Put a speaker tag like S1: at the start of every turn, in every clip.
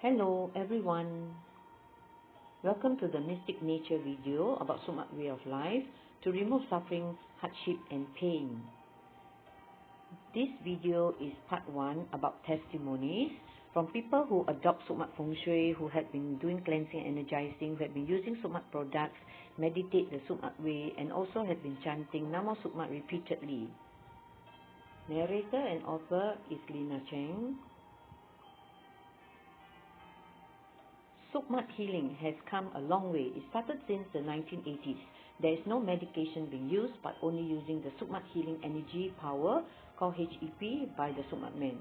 S1: Hello everyone, welcome to the Mystic Nature video about SUKMAD way of life to remove suffering, hardship and pain. This video is part 1 about testimonies from people who adopt SUKMAD Feng Shui, who have been doing cleansing and energizing, who have been using SUKMAD products, meditate the SUKMAD way, and also have been chanting Namo SUKMAD repeatedly. Narrator and author is liinapyt. SUKMAD healing has come a long way. It started since the 1980s. There is no medication being used, but only using the SUKMAD healing energy power called HEP by the SUKMAD men.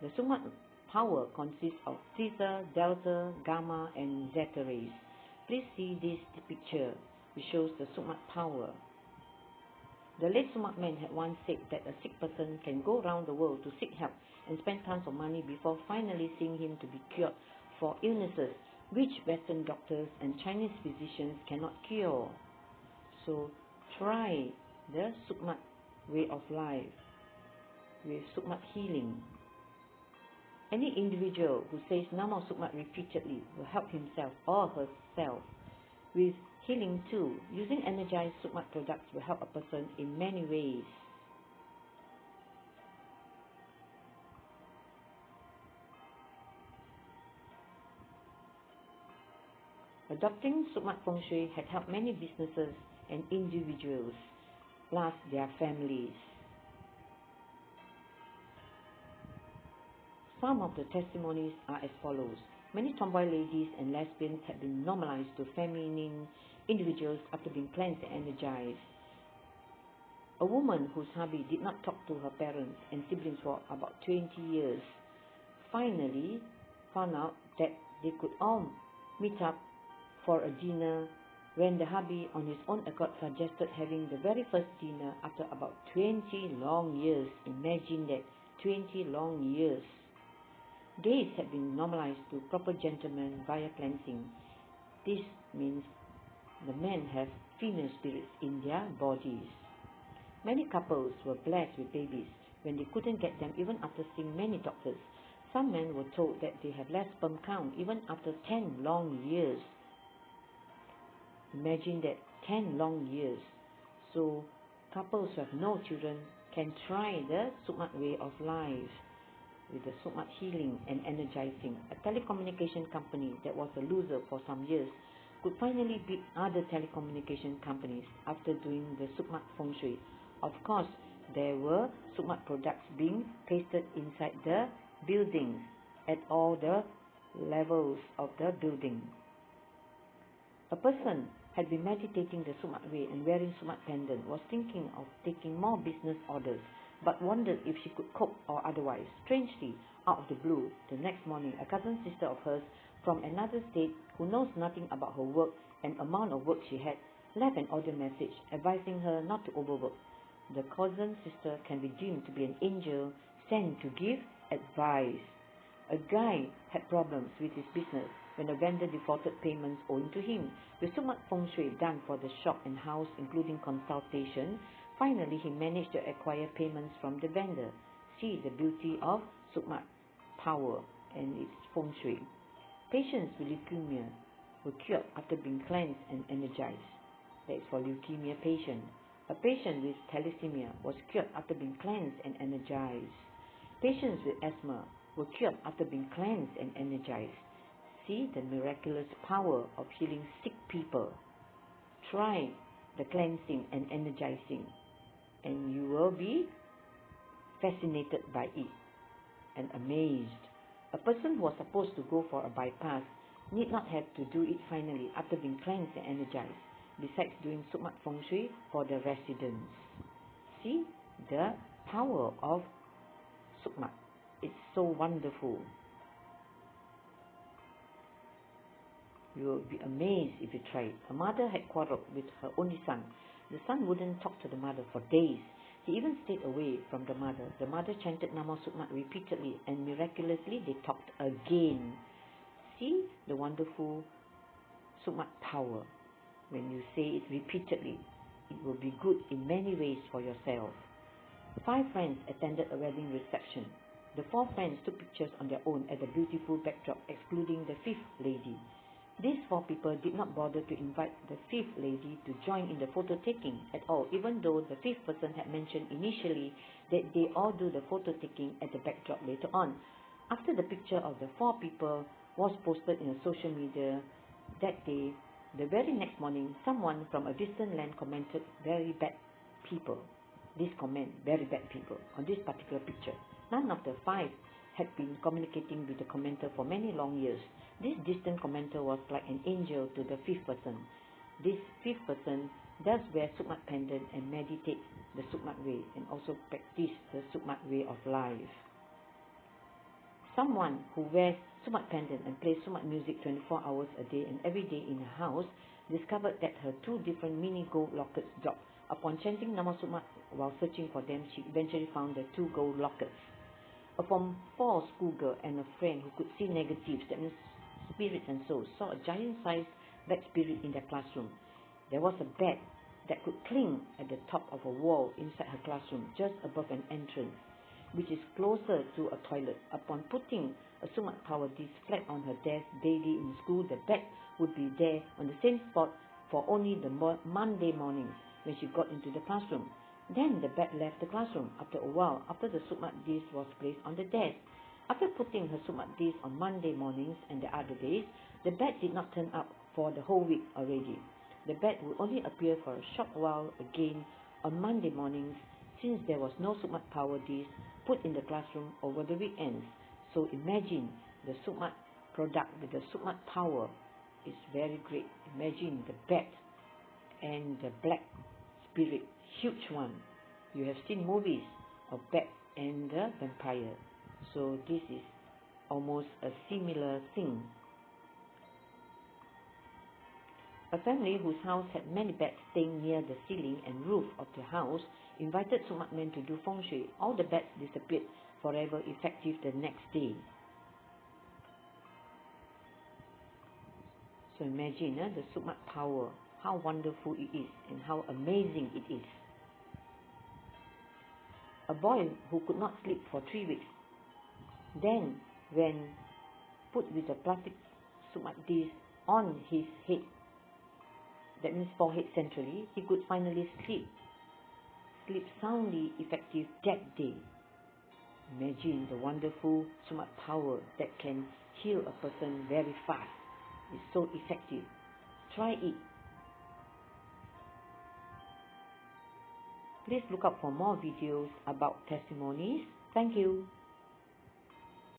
S1: The SUKMAD power consists of theta, delta, gamma and zeta rays. Please see this picture which shows the SUKMAD power. The late SUKMAD man had once said that a sick person can go around the world to seek help and spend tons of money before finally seeing him to be cured for illnesses which Western doctors and Chinese physicians cannot cure. So try the SUKMAD way of life with SUKMAD healing. Any individual who says Namo SUKMAD repeatedly will help himself or herself with healing too. Using energized SUKMAD products will help a person in many ways. Adopting SUKMAD Feng Shui had helped many businesses and individuals, plus their families. Some of the testimonies are as follows. Many tomboy ladies and lesbians have been normalized to feminine individuals after being cleansed and energized. A woman whose hubby did not talk to her parents and siblings for about 20 years finally found out that they could all meet up for a dinner when the hubby on his own accord suggested having the very first dinner after about 20 long years. Imagine that, 20 long years. Gays have been normalized to proper gentlemen via cleansing. This means the men have female spirits in their bodies. Many couples were blessed with babies when they couldn't get them even after seeing many doctors. Some men were told that they have less sperm count even after 10 long years. Imagine that, 10 long years. So couples who have no children can try the SUKMAD way of life with the SUKMAD healing and energizing. A telecommunication company that was a loser for some years could finally beat other telecommunication companies after doing the SUKMAD Feng Shui. Of course, there were SUKMAD products being pasted inside the buildings at all the levels of the building. A person had been meditating the SUKMAD way and wearing SUKMAD pendant, was thinking of taking more business orders, but wondered if she could cope or otherwise. Strangely, out of the blue, the next morning, a cousin sister of hers from another state who knows nothing about her work and amount of work she had, left an audio message advising her not to overwork. The cousin sister can be deemed to be an angel sent to give advice. A guy had problems with his business when a vendor defaulted payments owing to him. With SUKMAD Feng Shui done for the shop and house, including consultation, finally he managed to acquire payments from the vendor. See the beauty of SUKMAD power and its Feng Shui. Patients with leukemia were cured after being cleansed and energized. That is for leukemia patient. A patient with thalassemia was cured after being cleansed and energized. Patients with asthma were cured after being cleansed and energized. See the miraculous power of healing sick people. Try the cleansing and energizing, and you will be fascinated by it and amazed. A person who was supposed to go for a bypass need not have to do it finally after being cleansed and energized, besides doing SUKMAD Feng Shui for the residents. See the power of SUKMAD. It's so wonderful. You will be amazed if you try it. A mother had quarreled with her only son. The son wouldn't talk to the mother for days. He even stayed away from the mother. The mother chanted Namo SUKMAD repeatedly, and miraculously they talked again. See the wonderful SUKMAD power. When you say it repeatedly, it will be good in many ways for yourself. 5 friends attended a wedding reception. The 4 friends took pictures on their own at the beautiful backdrop, excluding the 5th lady. These 4 people did not bother to invite the 5th lady to join in the photo taking at all, even though the 5th person had mentioned initially that they all do the photo taking at the backdrop later on. After the picture of the 4 people was posted in a social media that day, the very next morning, someone from a distant land commented, "Very bad people." This comment, "very bad people," on this particular picture. None of the 5 had been communicating with the commenter for many long years. This distant commenter was like an angel to the 5th person. This 5th person does wear SUKMAD pendant and meditate the SUKMAD way, and also practice the SUKMAD way of life. Someone who wears SUKMAD pendant and plays SUKMAD music 24 hours a day and every day in her house discovered that her 2 different mini gold lockets dropped. Upon chanting Nama SUKMAD while searching for them, she eventually found the 2 gold lockets. A Form 4 schoolgirl and a friend who could see negatives, that means spirits and souls, saw a giant-sized black spirit in their classroom. There was a bed that could cling at the top of a wall inside her classroom, just above an entrance, which is closer to a toilet. Upon putting a SUKMAD power disc flat on her desk daily in school, the bed would be there on the same spot for only the Monday mornings when she got into the classroom. Then the bed left the classroom after a while, after the SUKMAD disc was placed on the desk. After putting her SUKMAD disc on Monday mornings and the other days, the bed did not turn up for the whole week already. The bed would only appear for a short while again on Monday mornings, since there was no SUKMAD power disc put in the classroom over the weekends. So imagine the SUKMAD product with the SUKMAD power is very great. Imagine the bed and the black spirit, huge one. You have seen movies of Bat and the Vampire. So this is almost a similar thing. A family whose house had many bats staying near the ceiling and roof of the house invited SUKMAD men to do feng shui. All the bats disappeared forever, effective the next day. So imagine the SUKMAD power, how wonderful it is and how amazing it is. A boy who could not sleep for 3 weeks, then when put with a plastic SUKMAD disc on his head, that means forehead centrally, he could finally sleep soundly, effective that day. Imagine the wonderful SUKMAD power that can heal a person very fast. It's so effective. Try it. Please look out for more videos about testimonies. Thank you.